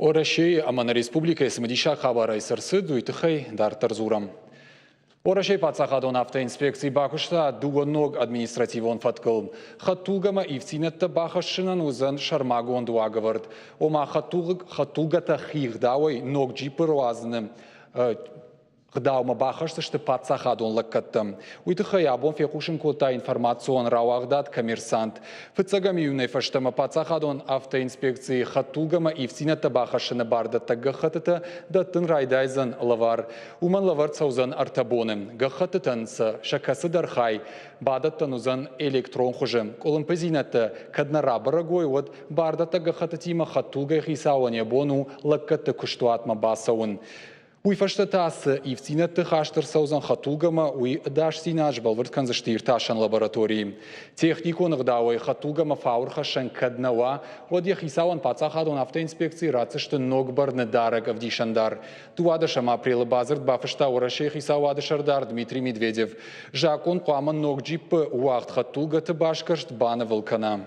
Орашей Амана Республика Смадиша Хабара Сырсы дуйтыхай дар Тарзурам. Орашей пацахадон автоинспекции бакушта дугоног административон фаткал. Хатулгама ивцинетта бахашшинан узан шармагон дуагавард. Ома хатулгата хирдавай ног джипыруазным. Гдаума бахашта что пацахадон лаккаттам. Уйтыхай абон фекушин кота информацион рауагдат коммерсант. Фыцагами юнай фаштама пацахадон автоинспекции хатулгама ивцинетта бахашшина барда таггахатата даттын райдайзан лавар. Уман лавар цаузан артабоным. Гахататанса шакасы дархай. Бадаттан узан электрон хужым. Колымпазинатта каднара барагой вот бардата гахататима хатулгай хисауан бону лаккатта куштуатма басаун. Уй фаштатас ивцинетты хаштыр саузан хатулгама уй даш синаж балвырткан заштирташан лаборатории. Техникон гдауай хатулгама фаурхашан каднава одья хисауан пацахадон автоинспекции рацышты ногбар недараг авдишандар. Туадашам апрелы базард бафашта орашей хисауадашардар Дмитрий Медведев. Жакон куаман ногджип уахт хатулгаты башкашт бана вулкана.